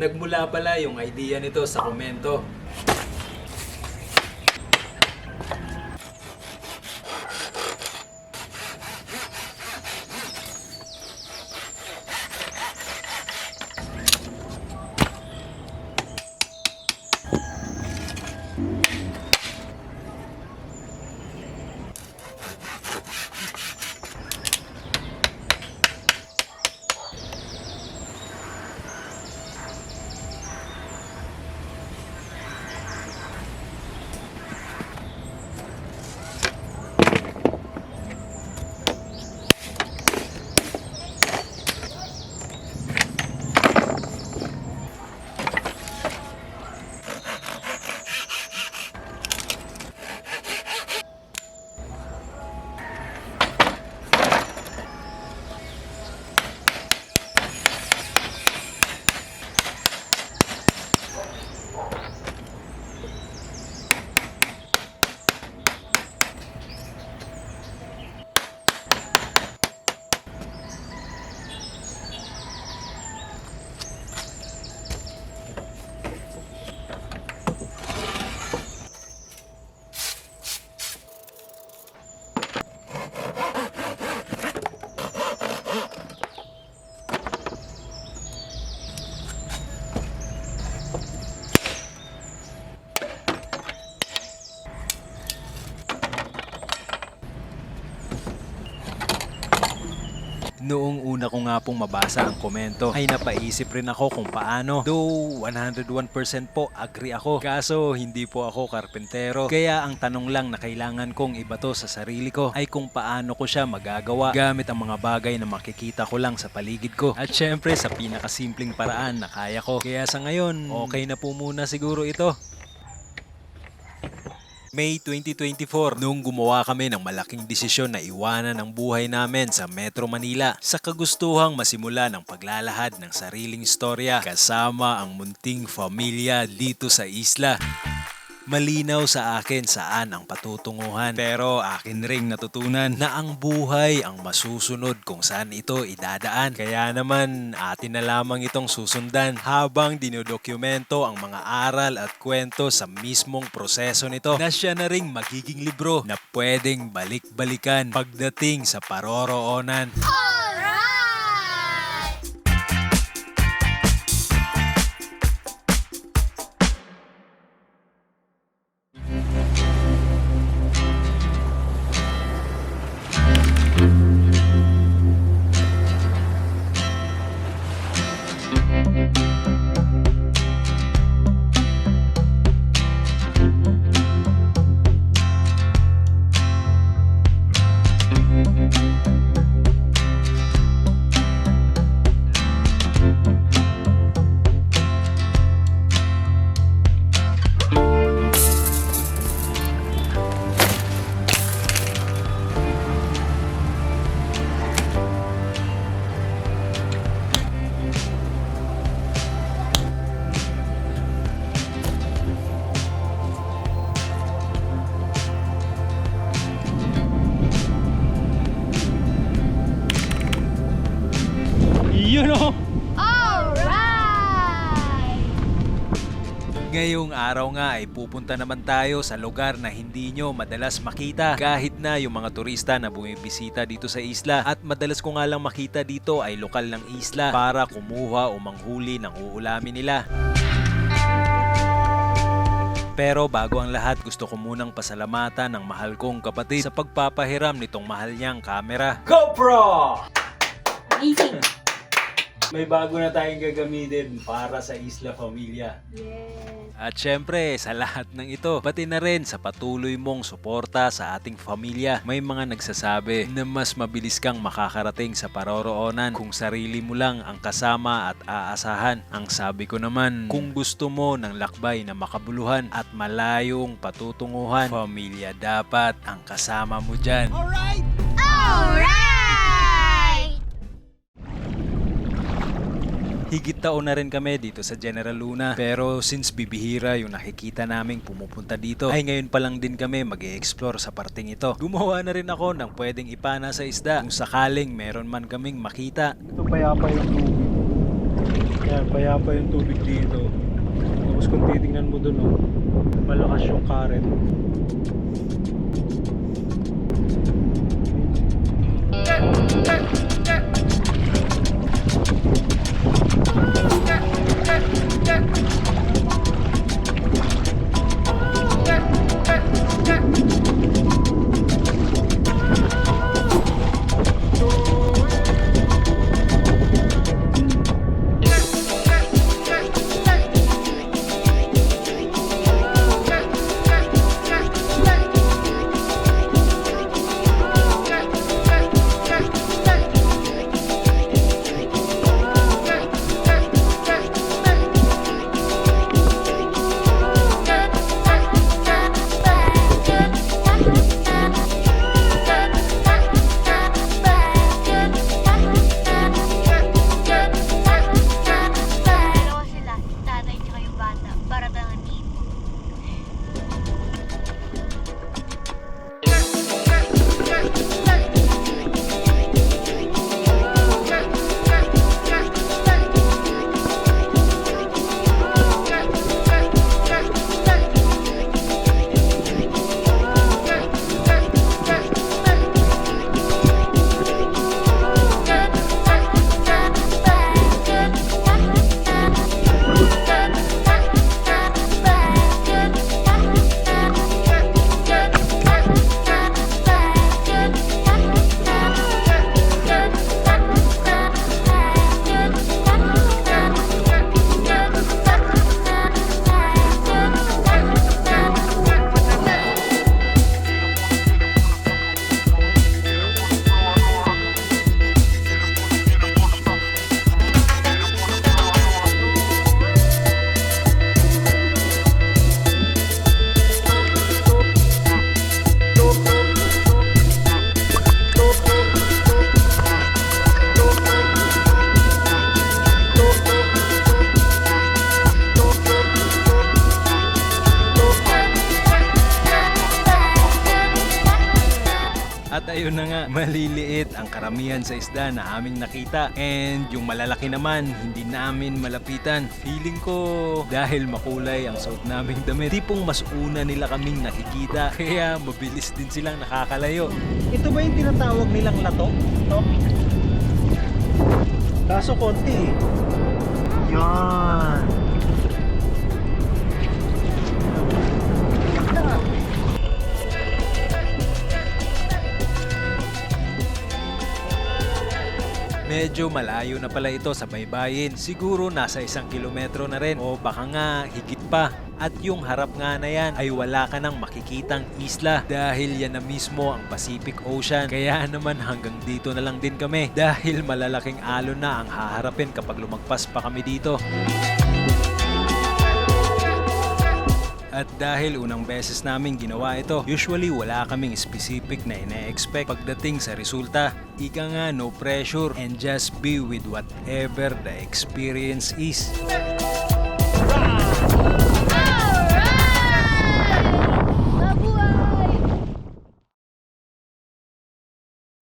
Nagmula pala yung idea nito sa komento. Noong una ko nga pong mabasa ang komento ay napaisip rin ako kung paano. Though 101% po agree ako. Kaso hindi po ako karpentero. Kaya ang tanong lang na kailangan kong ibato sa sarili ko ay kung paano ko siya magagawa gamit ang mga bagay na makikita ko lang sa paligid ko. At syempre sa pinakasimpleng paraan na kaya ko. Kaya sa ngayon, okay na po muna siguro ito. May 2024, noong gumawa kami ng malaking desisyon na iwanan ang buhay namin sa Metro Manila sa kagustuhang masimula ng paglalahad ng sariling istorya kasama ang munting pamilya dito sa isla. Malinaw sa akin saan ang patutunguhan pero akin ring natutunan na ang buhay ang masusunod kung saan ito idadaan. Kaya naman atin na lamang itong susundan habang dinodokumento ang mga aral at kwento sa mismong proseso nito na siya na ring magiging libro na pwedeng balik-balikan pagdating sa paroroonan. Yun o! Alright! Ngayong araw nga ay pupunta naman tayo sa lugar na hindi nyo madalas makita kahit na yung mga turista na bumibisita dito sa isla. At madalas ko nga lang makita dito ay lokal ng isla para kumuha o manghuli ng uulamin nila. Pero bago ang lahat, gusto ko munang pasalamatan ng mahal kong kapatid sa pagpapahiram nitong mahal niyang kamera. GoPro! Amazing! May bago na tayong gagamitin para sa Isla Familia. Yes! At syempre, sa lahat ng ito, pati na rin sa patuloy mong suporta sa ating pamilya. May mga nagsasabi na mas mabilis kang makakarating sa paroroonan kung sarili mo lang ang kasama at aasahan. Ang sabi ko naman, kung gusto mo ng lakbay na makabuluhan at malayong patutunguhan, pamilya dapat ang kasama mo dyan. Alright! Higit taon na rin kami dito sa General Luna. Pero since bibihira yung nakikita naming pumupunta dito, ay ngayon pa lang din kami mag-e-explore sa parting ito. Gumawa na rin ako ng pwedeng ipana sa isda kung sakaling meron man kaming makita. Ito payapa yung tubig. Yan, payapa yung tubig dito. Tapos kung titingnan mo dun, oh, malakas yung current. Dalawa sila, yung tatay tsaka yung bata, para tangan team. At ayun na nga, maliliit ang karamihan sa isda na aming nakita. And yung malalaki naman, hindi namin malapitan. Feeling ko dahil makulay ang suot naming damit, tipong mas una nila kaming nakikita. Kaya mabilis din silang nakakalayo. Ito ba yung tinatawag nilang lato? Ito? Kaso konti eh. Yan. Medyo malayo na pala ito sa baybayin. Siguro nasa 1 kilometro na rin o baka nga higit pa. At yung harap nga na yan ay wala ka nang makikitang isla dahil yan na mismo ang Pacific Ocean. Kaya naman hanggang dito na lang din kami dahil malalaking alon na ang haharapin kapag lumagpas pa kami dito. At dahil unang beses namin ginawa ito, usually wala kaming specific na ina-expect pagdating sa resulta. Ika nga no pressure and just be with whatever the experience is.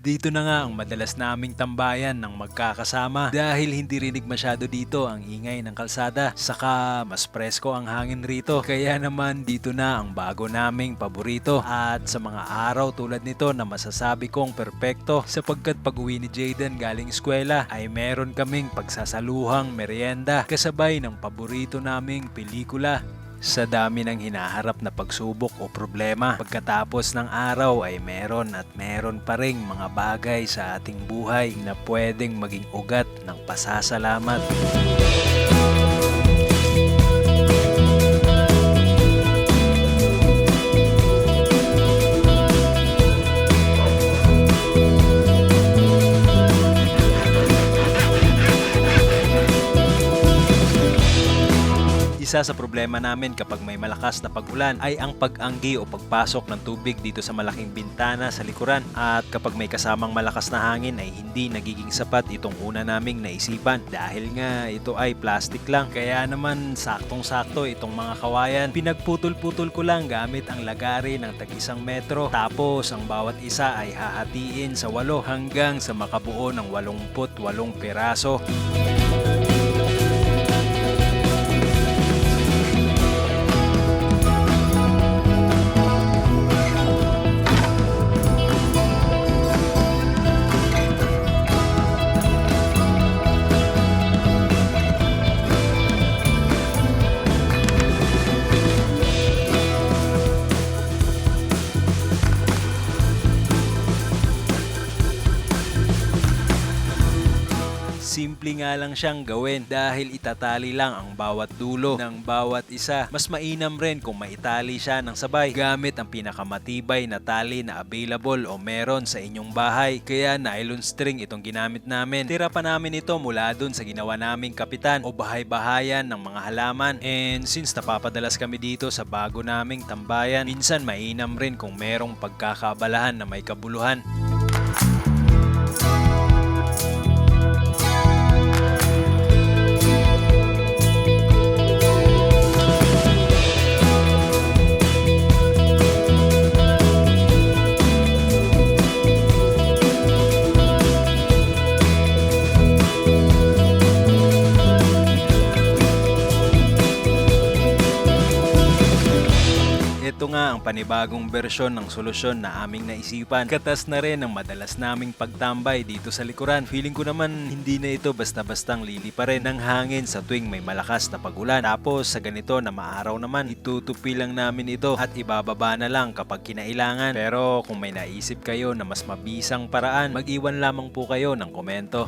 Dito na nga ang madalas naming tambayan ng magkakasama dahil hindi rinig masyado dito ang ingay ng kalsada, saka mas presko ang hangin rito. Kaya naman dito na ang bago naming paborito at sa mga araw tulad nito na masasabi kong perpekto sapagkat pag-uwi ni Jayden galing eskwela ay meron kaming pagsasaluhang merienda kasabay ng paborito naming pelikula. Sa dami ng hinaharap na pagsubok o problema, pagkatapos ng araw ay meron at meron pa ring mga bagay sa ating buhay na pwedeng maging ugat ng pasasalamat. Isa sa problema namin kapag may malakas na pag-ulan ay ang pag-anggi o pagpasok ng tubig dito sa malaking bintana sa likuran. At kapag may kasamang malakas na hangin ay hindi nagiging sapat itong una naming naisipan dahil nga ito ay plastic lang. Kaya naman saktong-sakto itong mga kawayan. Pinagputol-putol ko lang gamit ang lagari ng tag-1 metro. Tapos ang bawat isa ay hahatiin sa 8 hanggang sa makabuo ng 88 piraso. Simple nga lang siyang gawin dahil itatali lang ang bawat dulo ng bawat isa. Mas mainam rin kung maitali siya ng sabay gamit ang pinakamatibay na tali na available o meron sa inyong bahay. Kaya nylon string itong ginamit namin. Tira pa namin ito mula dun sa ginawa naming kapitan o bahay-bahayan ng mga halaman. And since napapadalas kami dito sa bago naming tambayan, minsan mainam rin kung merong pagkakaabalahan na may kabuluhan. Ito nga ang panibagong bersyon ng solusyon na aming naisipan. Katas na rin ang madalas naming pagtambay dito sa likuran. Feeling ko naman hindi na ito basta-bastang liliparin ng hangin sa tuwing may malakas na pag-ulan. Tapos sa ganito na maaraw naman, itutupi lang namin ito at ibababa na lang kapag kinailangan. Pero kung may naisip kayo na mas mabisang paraan, mag-iwan lamang po kayo ng komento.